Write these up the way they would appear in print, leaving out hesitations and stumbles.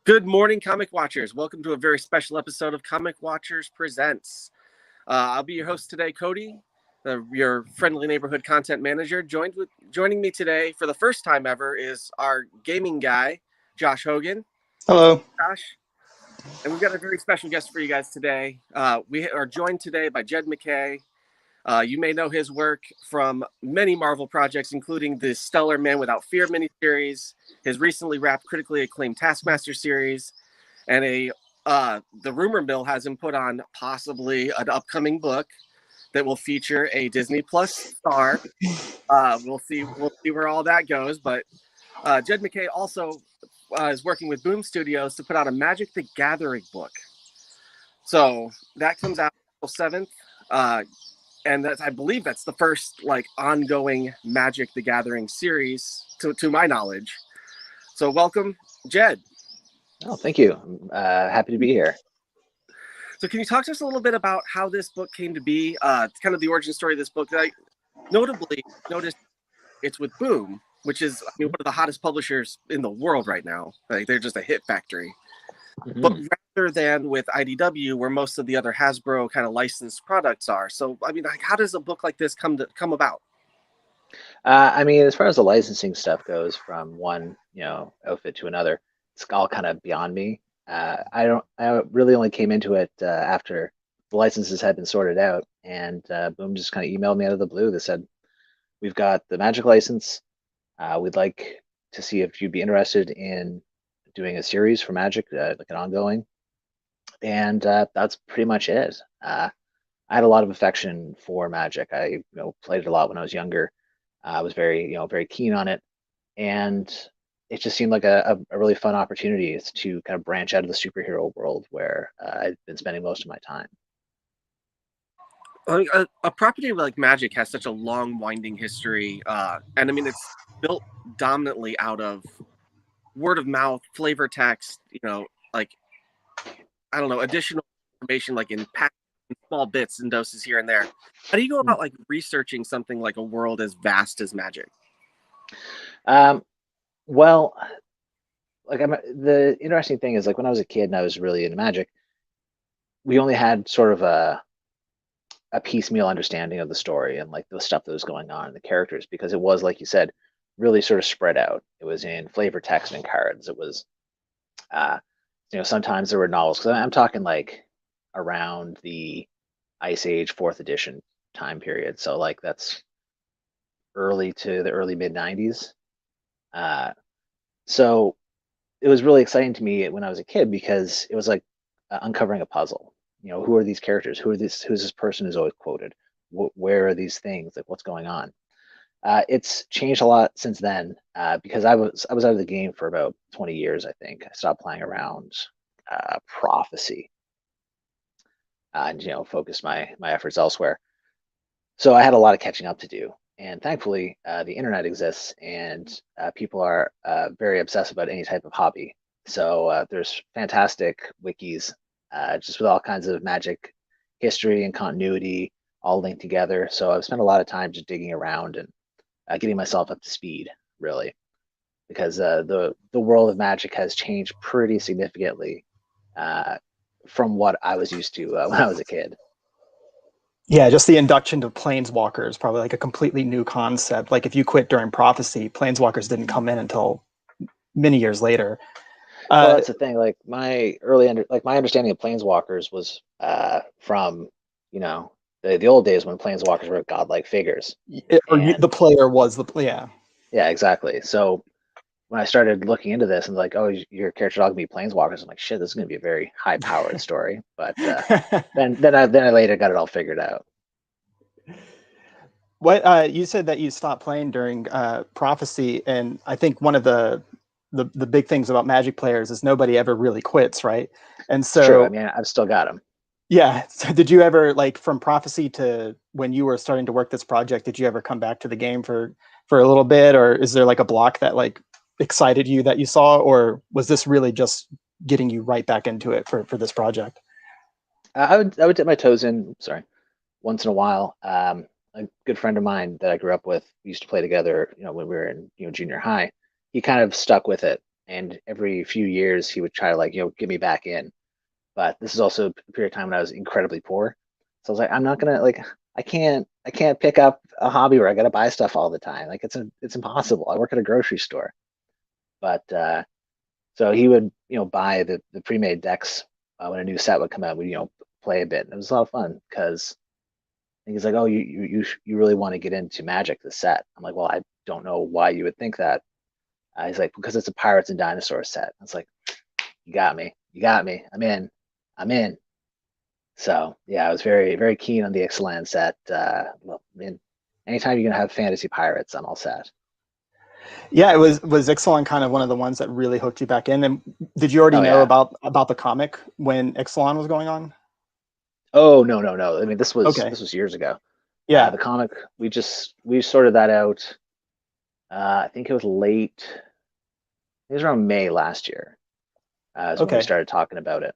Good morning, Comic Watchers. Welcome to a very special episode of Comic Watchers Presents. I'll be your host today, Cody, your friendly neighborhood content manager. Joining me today for the first time ever is our gaming guy, Josh Hogan. What's up, Hello. Josh? And we've got a very special guest for you guys today. We are joined today by Jed Mackay. You may know his work from many Marvel projects, including the stellar Man Without Fear miniseries, his recently wrapped critically acclaimed Taskmaster series, and the rumor mill has him put on possibly an upcoming book that will feature a Disney Plus star. We'll see where all that goes. But Jed Mackay also is working with Boom Studios to put out a Magic the Gathering book. So that comes out April 7th. And I believe that's the first ongoing Magic the Gathering series to my knowledge. So welcome, Jed. Oh, thank you. I'm happy to be here. So can you talk to us a little bit about how this book came to be, kind of the origin story of this book? I notably noticed it's with Boom, which is one of the hottest publishers in the world right now. They're just a hit factory. Mm-hmm. But rather than with IDW, where most of the other Hasbro kind of licensed products are. So, how does a book like this come about? As far as the licensing stuff goes, from one, outfit to another, it's all kind of beyond me. I really only came into it after the licenses had been sorted out, and Boom just kind of emailed me out of the blue. They said, "We've got the Magic license. We'd like to see if you'd be interested in doing a series for Magic, like an ongoing." And that's pretty much it. I had a lot of affection for Magic. I played it a lot when I was younger. I was very keen on it, and it just seemed like a really fun opportunity to kind of branch out of the superhero world where I've been spending most of my time. A property like Magic has such a long, winding history, and it's built dominantly out of word of mouth, flavor text. Additional information in small bits and doses here and there. How do you go about researching something like a world as vast as Magic? Well, the interesting thing is, when I was a kid and I was really into Magic, we only had sort of a piecemeal understanding of the story and the stuff that was going on and the characters, because it was, like you said, really sort of spread out. It was in flavor text and cards. It was, sometimes there were novels, because I'm talking around the Ice Age 4th edition time period. So that's early to the early mid 90s. So it was really exciting to me when I was a kid, because it was like uncovering a puzzle. Who are these characters? Who's this person who's always quoted? Where are these things? What's going on? It's changed a lot since then, because I was out of the game for about 20 years, I think. I stopped playing around Prophecy, and focused my efforts elsewhere. So I had a lot of catching up to do, and thankfully the internet exists, and people are very obsessed about any type of hobby. So there's fantastic wikis, just with all kinds of Magic history and continuity all linked together. So I've spent a lot of time just digging around and getting myself up to speed, really, because the world of Magic has changed pretty significantly from what I was used to when I was a kid. Yeah, just the induction to Planeswalkers, probably a completely new concept. If you quit during Prophecy, Planeswalkers didn't come in until many years later. Well, that's the thing. My my understanding of Planeswalkers was from the old days when Planeswalkers were godlike figures. The player was yeah. Yeah, exactly. So when I started looking into this and oh, your character all gonna be Planeswalkers, I'm like, shit, this is gonna be a very high-powered story. But then I later got it all figured out. What you said that you stopped playing during Prophecy, and I think one of the big things about Magic players is nobody ever really quits, right? And so, true. I've still got them. Yeah. So did you ever, from Prophecy to when you were starting to work this project, did you ever come back to the game for a little bit, or is there a block that excited you that you saw, or was this really just getting you right back into it for this project? I would dip my toes in, once in a while. A good friend of mine that I grew up with, we used to play together, when we were in junior high. He kind of stuck with it, and every few years he would try to like, get me back in. But this is also a period of time when I was incredibly poor. So I was like, I'm not gonna like I can't pick up a hobby where I gotta buy stuff all the time. Like it's impossible. I work at a grocery store. But so he would, buy the pre-made decks when a new set would come out. We, play a bit. And it was a lot of fun because he's like, "Oh, you really want to get into Magic, the set?" I'm like, "Well, I don't know why you would think that." He's like, "Because it's a Pirates and Dinosaurs set." I was like, "You got me. You got me. I'm in. I'm in." So yeah, I was very, very keen on the Ixalan set. Well, I mean, anytime you're gonna have fantasy pirates, I'm all set. Yeah, it was Ixalan kind of one of the ones that really hooked you back in. And did you already Oh know yeah. about the comic when Ixalan was going on? Oh no, no, no. I mean, this was Okay. this was years ago. Yeah. The comic, we sorted that out. I think it was late. It was around May last year. Is when we Okay. started talking about it.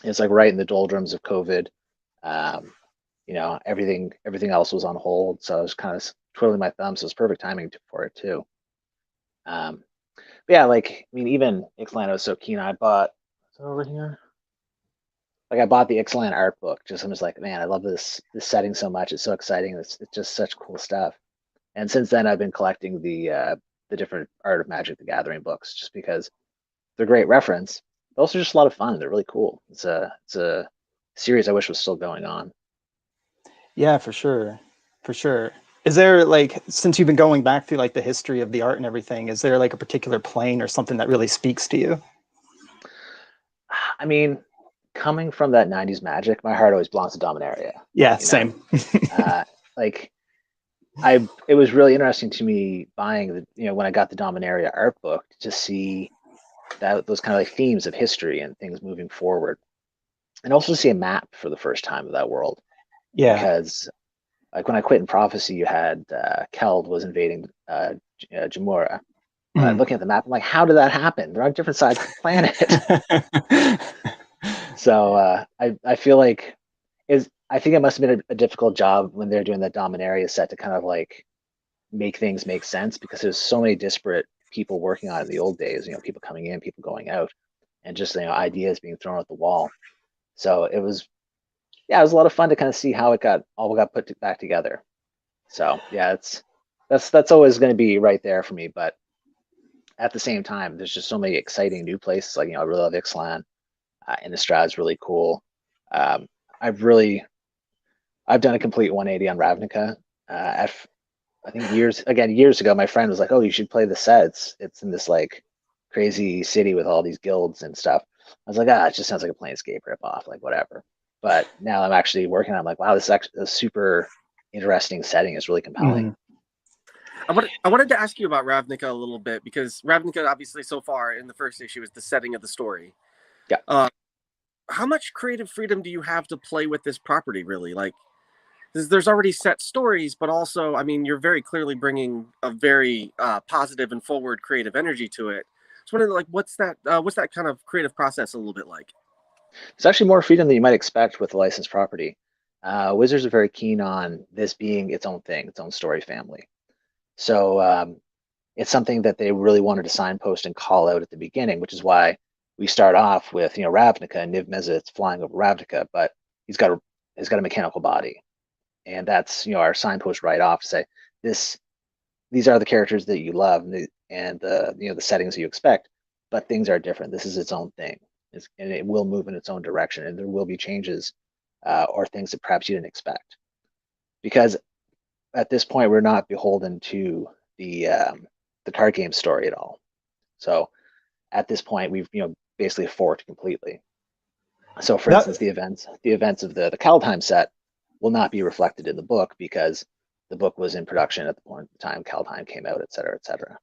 It's like right in the doldrums of COVID. Um, everything else was on hold, so I was kind of twiddling my thumbs. So it was perfect timing for it too. Um, but yeah, like I mean, even Ixalan, I was so keen. I bought is it over here. Like I bought the Ixalan art book. Just I'm just like, man, I love this setting so much. It's so exciting. It's just such cool stuff. And since then, I've been collecting the different Art of Magic: The Gathering books, just because they're great reference. But also just a lot of fun. They're really cool. It's a series I wish was still going on. Yeah, for sure. For sure. Is there like, since you've been going back through like the history of the art and everything, is there like a particular plane or something that really speaks to you? I mean, coming from that '90s Magic, my heart always belongs to Dominaria. Yeah, You know, same. uh, like it was really interesting to me buying when I got the Dominaria art book to see that those kind of like themes of history and things moving forward, and also to see a map for the first time of that world Yeah. because like when I quit in Prophecy, you had Keld was invading Jamura. Mhm. Looking at the map, I'm like, how did that happen? They're on different sides of the planet. So I feel like I think it must have been a difficult job when they're doing the Dominaria set to kind of like make things make sense because there's so many disparate people working on it in the old days. People coming in, people going out, and just ideas being thrown at the wall. So it was yeah, it was a lot of fun to kind of see how it got put back together. So yeah, that's always going to be right there for me. But at the same time, there's just so many exciting new places. Like I really love Ixalan. Innistrad is really cool. Um, I've really I've done a complete 180 on Ravnica. I think years ago, my friend was like, "Oh, you should play the set. It's in this like crazy city with all these guilds and stuff." I was like, "Ah, it just sounds like a Planescape ripoff, like whatever." But now I'm actually working on. I'm like, "Wow, this is actually a super interesting setting. It's really compelling." Mhm. I wanted to ask you about Ravnica a little bit because Ravnica, obviously, so far in the first issue, is the setting of the story. Yeah. Uh, how much creative freedom do you have to play with this property, really? Like, there's already set stories, but also, I mean, you're very clearly bringing a very positive and forward creative energy to it. Just wondering, like, what's that kind of creative process a little bit like? It's actually more freedom than you might expect with a licensed property. Wizards are very keen on this being its own thing, its own story family. So it's something that they really wanted to signpost and call out at the beginning, which is why we start off with Ravnica and Niv Mizzet's flying over Ravnica, but he's got a mechanical body, and that's our signpost right off to say this these are the characters that you love and the settings you expect, but things are different. This is its own thing, and it will move in its own direction, and there will be changes or things that perhaps you didn't expect because at this point we're not beholden to the card game story at all. So at this point we've basically forked completely. So for That instance, the events of the Kaldheim set will not be reflected in the book because the book was in production at the point of the time Kaldheim came out, et cetera, et cetera.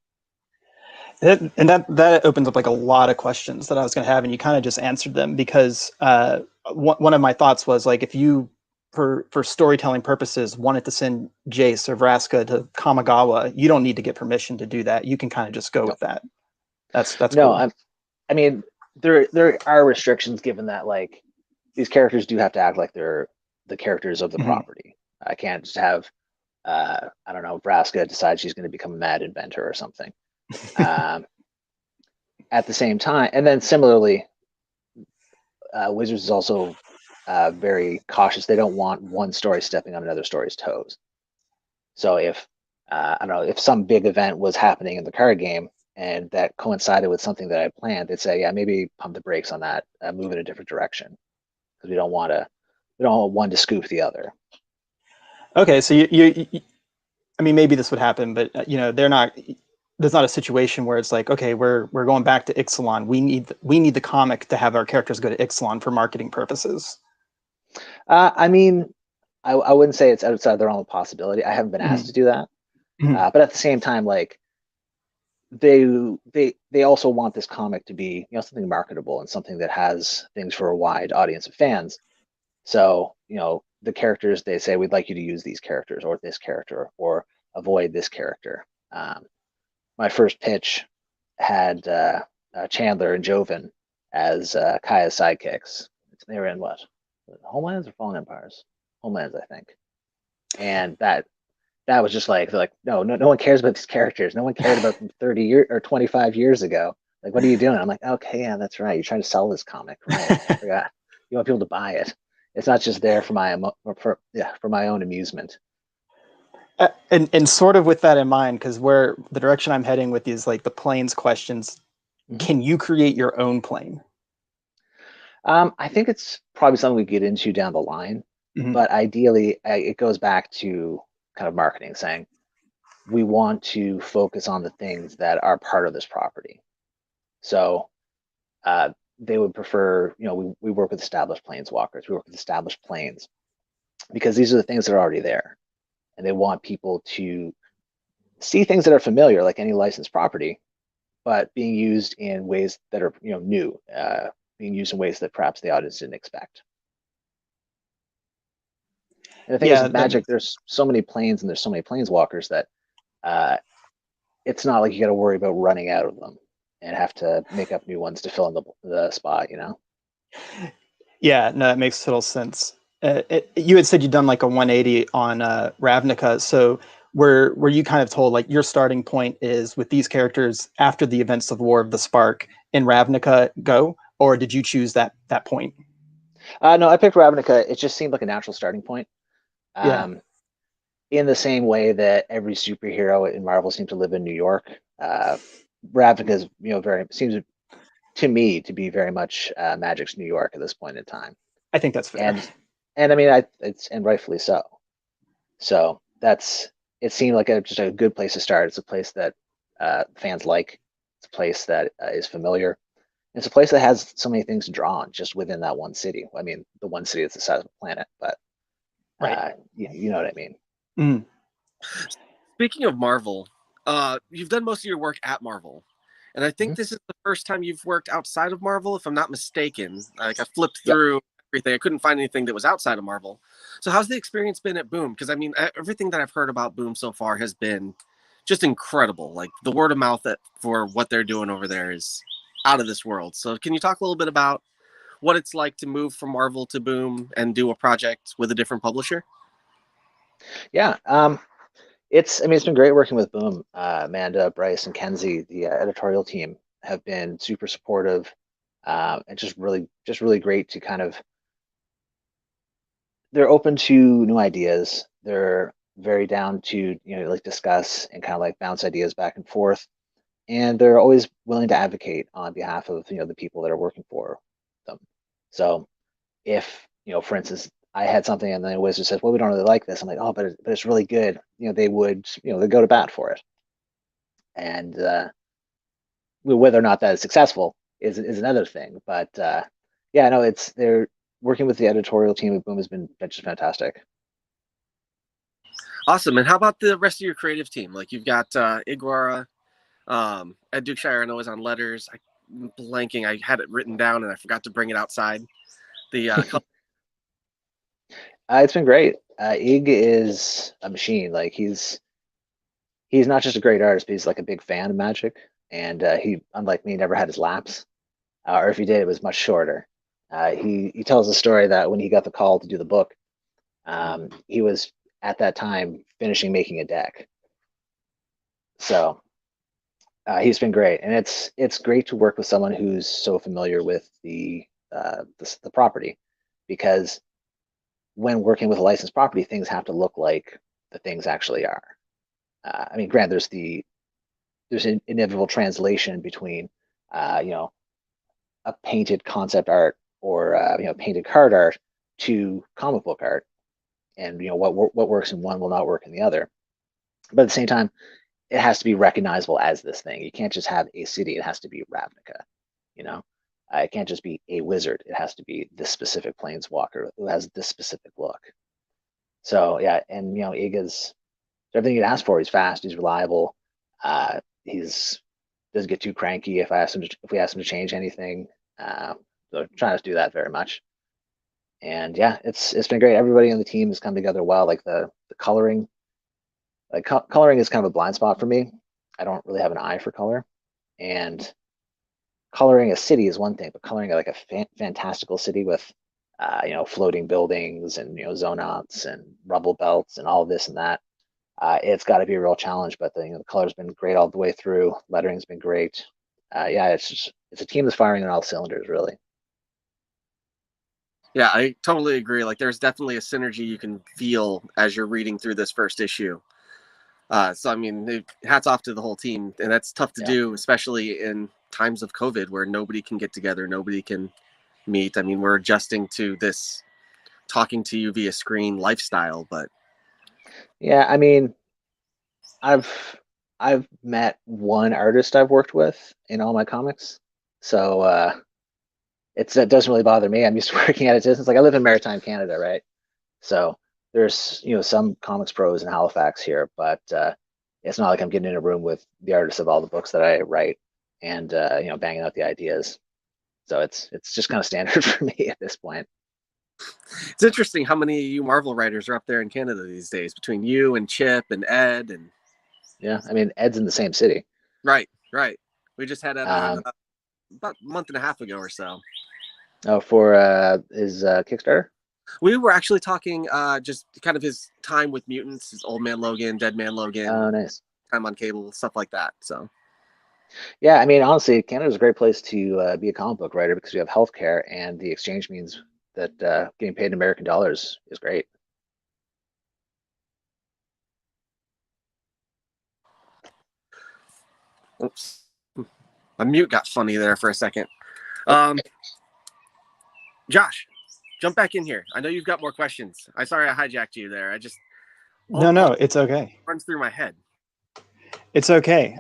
that opens up like a lot of questions that I was going to have, and you kind of just answered them because one of my thoughts was like if you for storytelling purposes wanted to send Jace or Vraska to Kamigawa, you don't need to get permission to do that. You can kind of just go No, with that. That's no, cool. I mean there are restrictions given that like these characters do have to act like they're the characters of the Hmm. property. I can't just have I don't know, Vraska decide she's going to become a mad inventor or something. Um, at the same time, and then similarly, Wizards is also very cautious. They don't want one story stepping on another story's toes. So if I don't know, if some big event was happening in the card game and that coincided with something that I planned, they'd say, yeah, maybe pump the brakes on that, move in a different direction, because we don't want one to scoop the other. Okay, so I mean, maybe this would happen, but they're not. There's not a situation where it's like, okay, we're going back to Ixalan. We need the comic to have our characters go to Ixalan for marketing purposes. I mean, I wouldn't say it's outside the realm of possibility. I haven't been asked to do that, but at the same time, like they also want this comic to be something marketable and something that has things for a wide audience of fans. So the characters, they say, we'd like you to use these characters or this character or avoid this character. My first pitch had Chandler and Joven as Kaya's sidekicks. They were in what? Homelands or Fallen Empires? Homelands, I think. And that was just like, they're like, no one cares about these characters. No one cared about them 30 years or 25 years ago. Like, what are you doing? I'm like, okay, yeah, that's right. You're trying to sell this comic, right? I forgot. You want people to buy it. It's not just there for my own amusement. And sort of with that in mind, because where the direction I'm heading with these like the planes questions, can you create your own plane? I think it's probably something we get into down the line, but ideally, it goes back to kind of marketing, saying we want to focus on the things that are part of this property. So they would prefer, we work with established planeswalkers, we work with established planes, because these are the things that are already there, and they want people to see things that are familiar, like any licensed property, but being used in ways that are new, being used in ways that perhaps the audience didn't expect. And the thing is, with Magic, there's so many planes and there's so many planeswalkers that it's not like you got to worry about running out of them and have to make up new ones to fill in the spot, Yeah, no, that makes total sense. You had said you'd done like a 180 on Ravnica, so were you kind of told like your starting point is with these characters after the events of War of the Spark in Ravnica go, or did you choose that point? No, I picked Ravnica. It just seemed like a natural starting point. In the same way that every superhero in Marvel seems to live in New York, Ravnica is seems to me to be very much Magic's New York at this point in time. I think that's fair. And I mean, and rightfully so. So it seemed like just a good place to start. It's a place that fans like. It's a place that is familiar. It's a place that has so many things to draw on just within that one city. I mean, the one city that's the size of a planet, but you know what I mean. Speaking of Marvel, you've done most of your work at Marvel, and I think this is the first time you've worked outside of Marvel, if I'm not mistaken. Like I flipped through everything, I couldn't find anything that was outside of Marvel. So how's the experience been at Boom? Because I mean, everything that I've heard about Boom so far has been just incredible. Like the word of mouth for what they're doing over there is out of this world. So can you talk a little bit about what it's like to move from Marvel to Boom and do a project with a different publisher? Yeah. It's been great working with Boom. Amanda, Bryce, and Kenzie, the editorial team, have been super supportive, and just really great to kind of. They're open to new ideas. They're very down to like discuss and kind of like bounce ideas back and forth, and they're always willing to advocate on behalf of the people that are working for them. So if for instance, I had something and then the Wizard says, well, we don't really like this. I'm like, oh, but it's really good. They would, they go to bat for it. And whether or not that is successful is another thing. But yeah, no, they're working with the editorial team at Boom has been just fantastic. Awesome. And how about the rest of your creative team? Like you've got Iguara, Ed Dukeshire, I know is on letters. I'm blanking. I had it written down and I forgot to bring it outside. The it's been great. Ig is a machine. Like he's not just a great artist, but he's like a big fan of Magic. And he, unlike me, never had his lapse, or if he did, it was much shorter. He tells the story that when he got the call to do the book, he was at that time finishing making a deck. So He's been great, and it's great to work with someone who's so familiar with the property, because when working with a licensed property, things have to look like the things actually are. I mean, granted, there's an inevitable translation between, you know, a painted concept art or you know, painted card art to comic book art, and you know what works in one will not work in the other. But at the same time, it has to be recognizable as this thing. You can't just have a city; it has to be Ravnica. You know, it can't just be a wizard. It has to be this specific planeswalker who has this specific look. So yeah, and you know, Iga's everything you'd ask for. He's fast. He's reliable. He's doesn't get too cranky if we ask him to change anything. So trying not to do that very much. And yeah, it's been great. Everybody on the team has come together well. Like the coloring, like coloring is kind of a blind spot for me. I don't really have an eye for color, and coloring a city is one thing, but coloring like a fantastical city with you know, floating buildings and you know, zonauts and rubble belts and all this and that, it's got to be a real challenge. But the color's been great all the way through. Lettering's been great. Yeah, it's a team that's firing on all cylinders, really. Yeah, I totally agree. Like, there's definitely a synergy you can feel as you're reading through this first issue. So I mean, hats off to the whole team, and that's tough to do, especially in times of COVID where nobody can get together, nobody can meet. I mean, we're adjusting to this talking to you via screen lifestyle, but Yeah, I mean, I've I've met one artist I've worked with in all my comics, so it doesn't really bother me. I'm used to working at a distance. Like I live in Maritime Canada, right? So there's you know, some comics pros in Halifax here, but it's not like I'm getting in a room with the artists of all the books that I write and you know, banging out the ideas. So it's just kind of standard for me at this point. it's interesting how many of you Marvel writers are up there in Canada these days, between you and Chip and Ed. And Yeah, I mean, Ed's in the same city. right. We just had Ed on Um, about a month and a half ago or so. oh, for his Kickstarter. We were actually talking just kind of his time with mutants, his Old Man Logan, Dead Man Logan, Oh, nice. time on cable, stuff like that. So Yeah, I mean, honestly, Canada's a great place to be a comic book writer because we have healthcare, and the exchange means that getting paid in American dollars is great. oops, my mute got funny there for a second. Um, Josh, jump back in here. I know you've got more questions. I'm sorry I hijacked you there. I just No, it's okay. runs through my head. It's okay.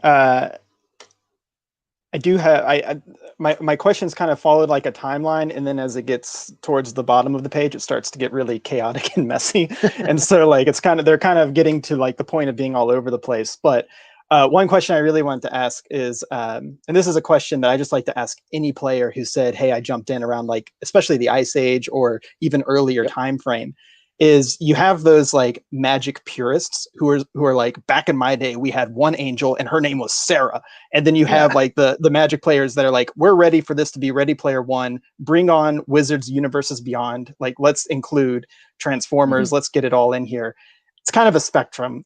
I do have my questions kind of followed like a timeline, and then as it gets towards the bottom of the page, it starts to get really chaotic and messy. And so like they're kind of getting to like the point of being all over the place. But one question I really wanted to ask is, and this is a question that I just like to ask any player who said, "Hey, I jumped in around like especially the Ice Age or even earlier time frame." Is you have those like magic purists who are like, back in my day we had one angel and her name was Sarah, and then you have like the magic players that are like, we're ready for this to be Ready Player One, bring on Wizards Universes Beyond, like let's include Transformers, let's get it all in here. It's kind of a spectrum,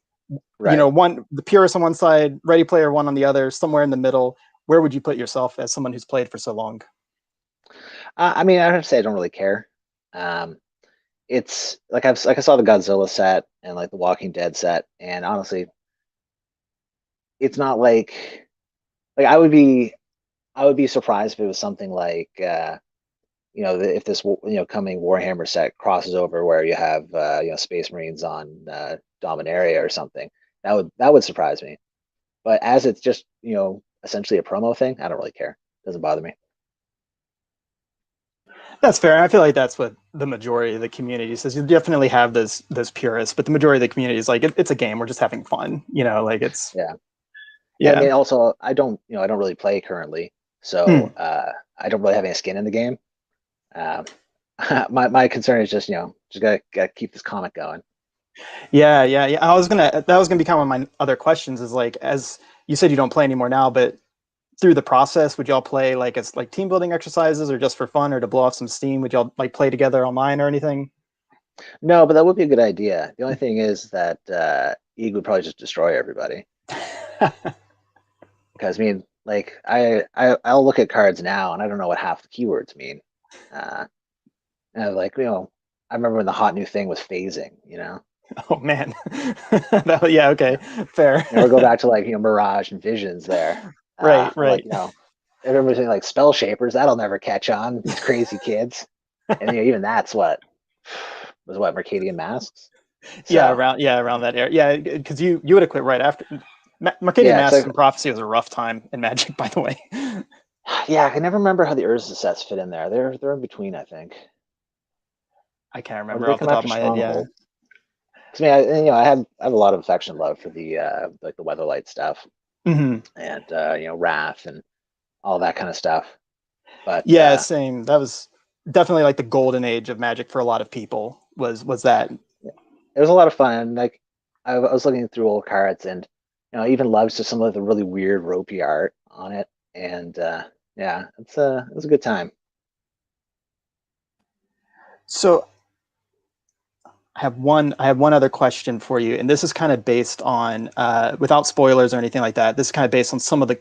Right. you know, the purists on one side, Ready Player One on the other, somewhere in the middle. Where would you put yourself as someone who's played for so long? I mean, I have to say I don't really care. Um, it's like I saw the Godzilla set and like the Walking Dead set, and honestly, it's not like I would be surprised if it was something like you know, if this you know, coming Warhammer set crosses over where you have you know, Space Marines on Dominaria or something. That would surprise me. But as it's just, you know, essentially a promo thing, I don't really care. Doesn't bother me. That's fair. I feel like that's what the majority of the community says. You definitely have those purists, but the majority of the community is like, it's a game. We're just having fun, you know. Like it's Yeah. And I yeah. mean, also, I don't, you know, I don't really play currently, so I don't really have any skin in the game. Um, my concern is just, you know, just gotta keep this comic going. Yeah. That was gonna become one of my other questions. Is like, as you said, you don't play anymore now, but through the process, would y'all play like as like team building exercises or just for fun or to blow off some steam? Would y'all like play together online or anything? No, but that would be a good idea. The only thing is that Eeg would probably just destroy everybody. Because I mean, like I'll look at cards now and I don't know what half the keywords mean. Uh, and like I remember when the hot new thing was phasing. Oh man. Yeah, okay. Fair. We go back to like Mirage and Visions there. Right, I'm like right. everybody's saying like spell shapers that'll never catch on. These crazy kids, and even that's what was what Mercadian Masks. So Around that era. Yeah, because you would have quit right after. Mercadian yeah, Masks so and Prophecy was a rough time in Magic, by the way. yeah, I can never remember how the Urza sets fit in there. They're in between, I think, I can't or do remember they off the come top after of my head. Yeah. Stronghold? 'Cause, I mean, I have a lot of affection and love for the like the Weatherlight stuff Hmm. and Wrath and all that kind of stuff. But Yeah, same. That was definitely like the golden age of Magic for a lot of people. Was that? it was a lot of fun. Like I was looking through old cards, and I even loved just some of the really weird ropey art on it. And yeah, it was a good time. So I have one other question for you, and this is kind of based on without spoilers or anything like that. This is kind of based on some of the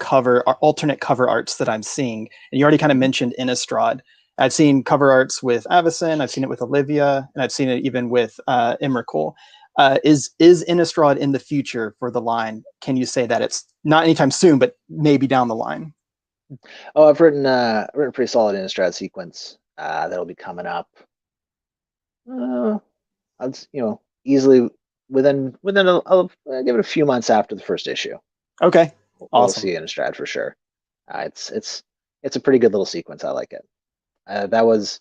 alternate cover arts that I'm seeing. And you already kind of Mhm. mentioned Innistrad. I've seen cover arts with Avacyn, I've seen it with Olivia, and I've seen it even with Emrakul. Is Innistrad in the future for the line? Can you say that it's not anytime soon, but maybe down the line? Oh, I've written a pretty solid Innistrad sequence that'll be coming up. Uh, easily within I'll give it a few months after the first issue. Okay, We'll awesome. see Innistrad for sure. It's a pretty good little sequence. I like it. That was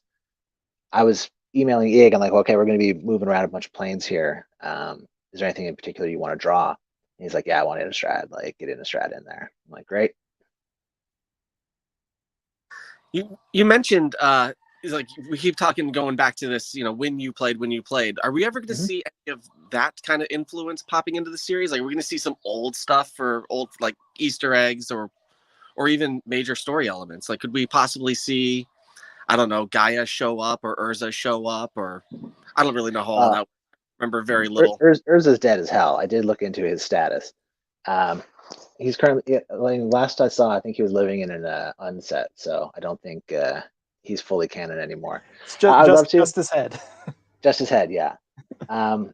I was emailing Ig. I'm like, okay, we're going to be moving around a bunch of planes here. Is there anything in particular you want to draw? And he's like, yeah, I want Innistrad. Like, get Innistrad in there. I'm like, great. You mentioned like we keep talking going back to this, when you played. Are we ever going to Mhm. see any of that kind of influence popping into the series? Like, we're going to see some old stuff for old like Easter eggs or even major story elements. Like, could we possibly see, I don't know, Gaia show up or Urza show up, or I don't really know how all Uh, that. Remember very little. Urza's dead as hell. I did look into his status. Um, he's currently, like, last I saw, I think he was living in an unset, so I don't think he's fully canon anymore. It's I'd love to. just his head. Just his head, yeah. Um,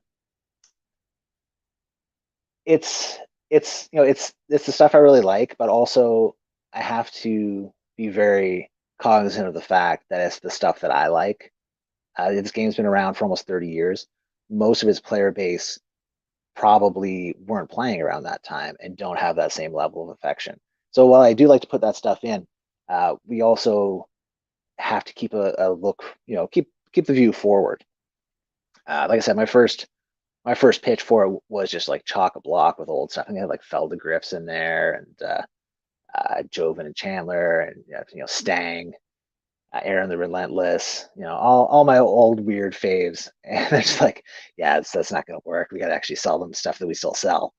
it's it's the stuff I really like, but also I have to be very cognizant of the fact that it's the stuff that I like. This game's been around for almost 30 years. Most of its player base probably weren't playing around that time and don't have that same level of affection. So while I do like to put that stuff in, we also have to keep a look, keep the view forward. Like I said, my first pitch for it was just like chalk a block with old stuff. I think I had like Feldegriffs in there and Joven and Chandler and Stang, Aaron the Relentless, all my old weird faves. And they're just like, yeah, that's not going to work. We got to actually sell them stuff that we still sell.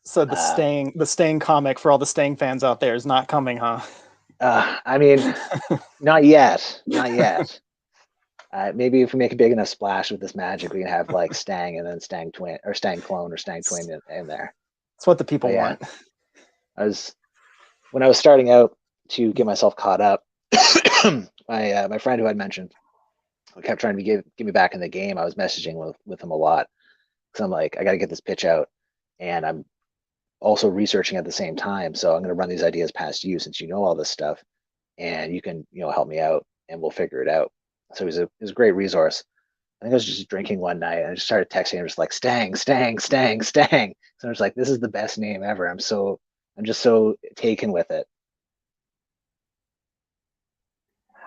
So Uh, the Stang comic for all the Stang fans out there is not coming, huh? I mean, not yet, not yet. Maybe if we make a big enough splash with this magic, we can have like Stang and then Stang Twin or Stang Clone or Stang Twin in there. It's what the But people yeah, want. I was when I was starting out to get myself caught up. My friend who I'd mentioned who kept trying to get me back in the game. I was messaging with him a lot because I'm like, I got to get this pitch out, and I'm also researching at the same time. So I'm going to run these ideas past you since you know all this stuff, and you can help me out, and we'll figure it out. So he was a great resource. I think I was just drinking one night and I just started texting him just like Stang, Stang, Stang, Stang. So I was like, this is the best name ever. I'm just so taken with it.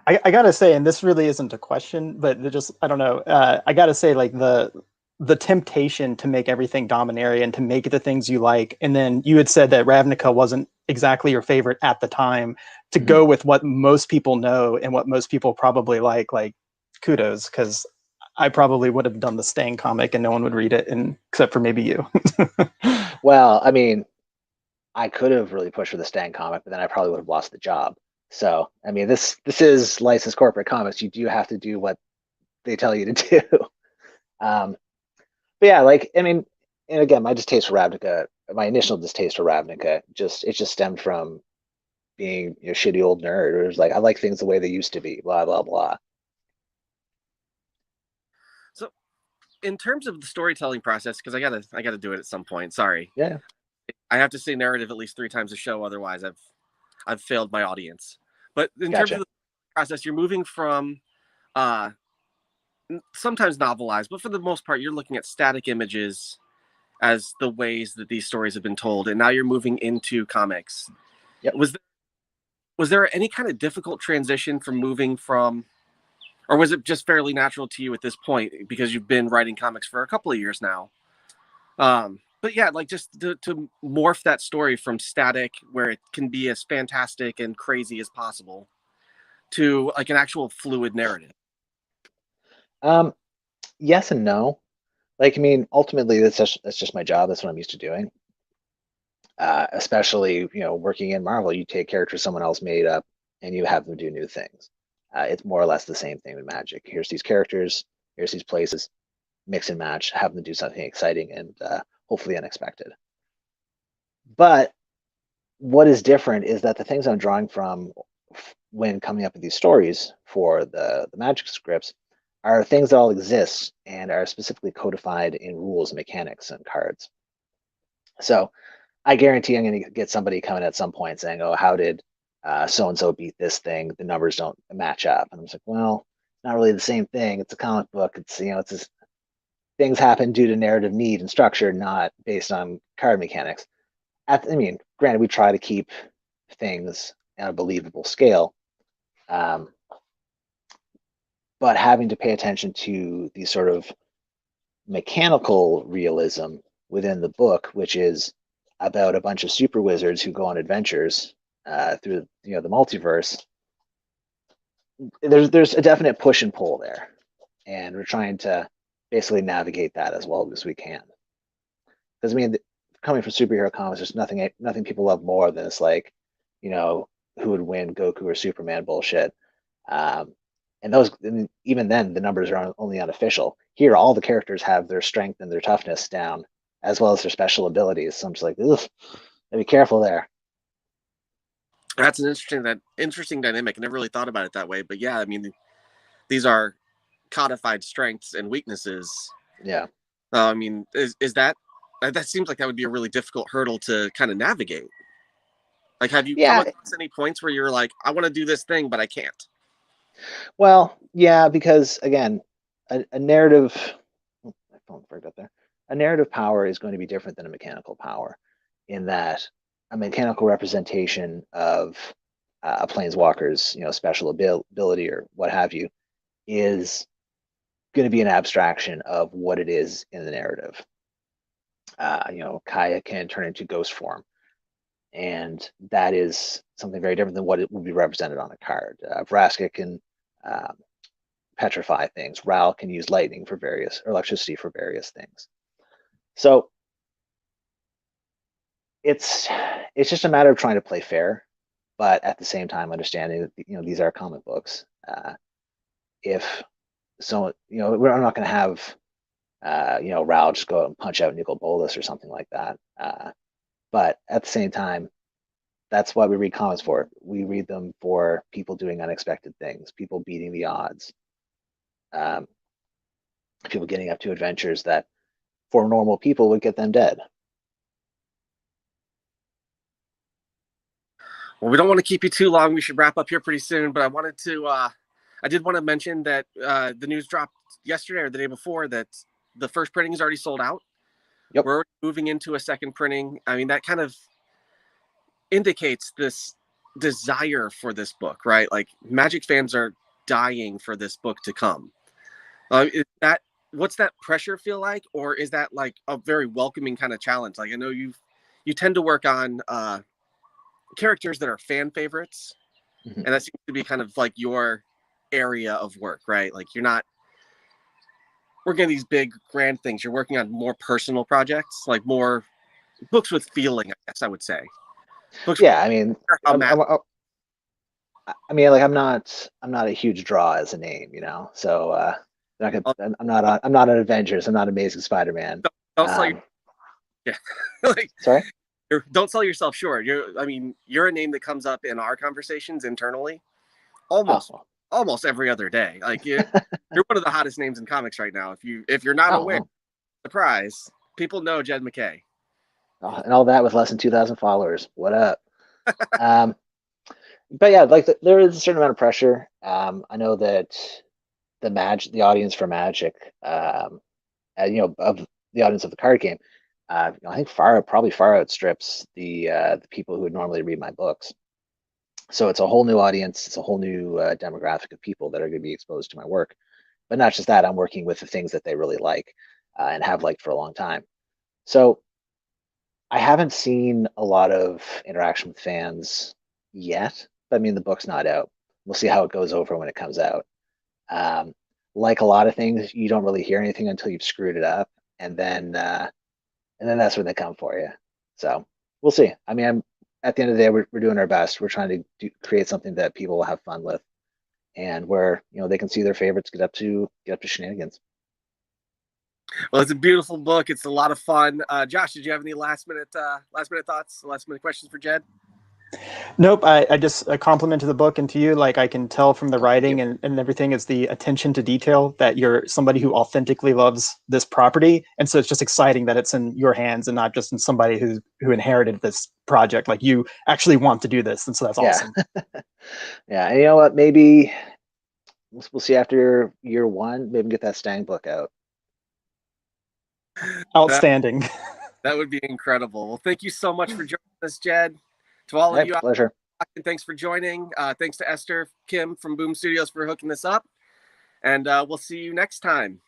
I gotta say, and this really isn't a question, but I don't know. I gotta say, like the temptation to make everything Dominaria, to make the things you like, and then you had said that Ravnica wasn't exactly your favorite at the time. To Mhm. go with what most people know and what most people probably like kudos, because I probably would have done the Stang comic and no one would read it, and except for maybe you. Well, I mean, I could have really pushed for the Stang comic, but then I probably would have lost the job. So, I mean, this is licensed corporate comics. You do have to do what they tell you to do. Um, but yeah, like I mean, and again, my distaste for Ravnica my initial distaste for Ravnica it just stemmed from being a shitty old nerd. It was like I like things the way they used to be, blah blah blah. So, in terms of the storytelling process, because I gotta do it at some point. Sorry, Yeah, I have to say narrative at least 3 times a show, otherwise I've failed my audience. But in terms of gotcha. the process, you're moving from uh, sometimes novelized, but for the most part, you're looking at static images as the ways that these stories have been told, and now you're moving into comics. Yep. Was there any kind of difficult transition from moving from, or was it just fairly natural to you at this point because you've been writing comics for a couple of years now? But yeah, like just to morph that story from static, where it can be as fantastic and crazy as possible, to like an actual fluid narrative. Um, yes and no. Like, I mean, ultimately, that's just my job. That's what I'm used to doing. Especially, working in Marvel, you take characters someone else made up and you have them do new things. It's more or less the same thing with Magic. Here's these characters, here's these places, mix and match, have them do something exciting and hopefully unexpected. But what is different is that the things I'm drawing from when coming up with these stories for the Magic scripts are things that all exist and are specifically codified in rules and mechanics and cards. So I guarantee I'm going to get somebody coming at some point saying, "Oh, how did so and so beat this thing? The numbers don't match up." And I'm just like, "Well, it's not really the same thing. It's a comic book. It's just, things happen due to narrative need and structure, not based on card mechanics." I mean, granted, we try to keep things at a believable scale, um, but having to pay attention to the sort of mechanical realism within the book, which is about a bunch of super wizards who go on adventures through the multiverse. There's a definite push and pull there, and we're trying to basically navigate that as well as we can. Because I mean, coming from superhero comics, there's nothing people love more than it's like, who would win, Goku or Superman bullshit. Um, and even then, the numbers are only unofficial. Here, all the characters have their strength and their toughness down, as well as their special abilities. So I'm just like, ugh, be careful there. That's an interesting dynamic. I never really thought about it that way, but yeah, I mean, these are codified strengths and weaknesses. Yeah. I mean, is that seems like that would be a really difficult hurdle to kind of navigate. Like, have you come Yeah. across any points where you're like, I want to do this thing, but I can't? Well, yeah, because again, a narrative, my phone broke up there. A narrative power is going to be different than a mechanical power, in that a mechanical representation of a planeswalker's, special ability or what have you, is going to be an abstraction of what it is in the narrative. Kaya can turn into ghost form, and that is something very different than what it would be represented on a card. Vraska can um, petrify things. Ral can use lightning for various, or electricity for various things. So it's just a matter of trying to play fair, but at the same time understanding that these are comic books. If so, we're not going to have Ral just go out and punch out Nicol Bolas or something like that. But at the same time, that's why we read comics for. We read them for people doing unexpected things, people beating the odds, um, people getting up to adventures that for normal people would get them dead. Well, we don't want to keep you too long. We should wrap up here pretty soon. But I did want to mention that the news dropped yesterday or the day before that the first printing is already sold out. Yep. We're moving into a second printing. I mean, that kind of indicates this desire for this book, right? Like Magic fans are dying for this book to come. What's that pressure feel like, or is that like a very welcoming kind of challenge? Like I know you tend to work on characters that are fan favorites, and that seems to be kind of like your area of work, right? Like you're not working on these big grand things. You're working on more personal projects, like more books with feeling, I guess I would say. Books. Yeah, I mean, like I'm not a huge draw as a name, so I'm not on Avengers. I'm not Amazing Spider-Man. Don't sell Yeah. Like, Sorry. don't sell yourself short. I mean, you're a name that comes up in our conversations internally almost Oh, almost every other day. Like you're one of the hottest names in comics right now. If you're not oh, aware, well. surprise, people know Jed Mackay. Oh, and all that with less than 2,000 followers. What up? Um, but yeah, like there is a certain amount of pressure. I know that the audience for Magic, of the audience of the card game, I think probably far outstrips the people who would normally read my books. So it's a whole new audience. It's a whole new demographic of people that are going to be exposed to my work. But not just that, I'm working with the things that they really like and have liked for a long time. So I haven't seen a lot of interaction with fans yet. But I mean, the book's not out. We'll see how it goes over when it comes out. Um, like a lot of things, you don't really hear anything until you've screwed it up, and then that's when they come for you. So we'll see. I mean, at the end of the day, we're doing our best. We're trying to create something that people will have fun with, and where they can see their favorites get up to shenanigans. Well, it's a beautiful book. It's a lot of fun. Josh, did you have any last minute thoughts, last minute questions for Jed? Nope. I just a compliment to the book and to you. Like I can tell from the Oh, thank writing you. and everything is the attention to detail that you're somebody who authentically loves this property. And so it's just exciting that it's in your hands and not just in somebody who inherited this project. Like you actually want to do this. And so that's Yeah, awesome. yeah. And you know what? Maybe we'll see after year one. Maybe get that Stang book out. That, Outstanding. that would be incredible. Well, thank you so much for joining us, Jed. To all of Yeah, you, pleasure. thanks for joining. Thanks to Esther Kim from Boom Studios for hooking this up. And we'll see you next time.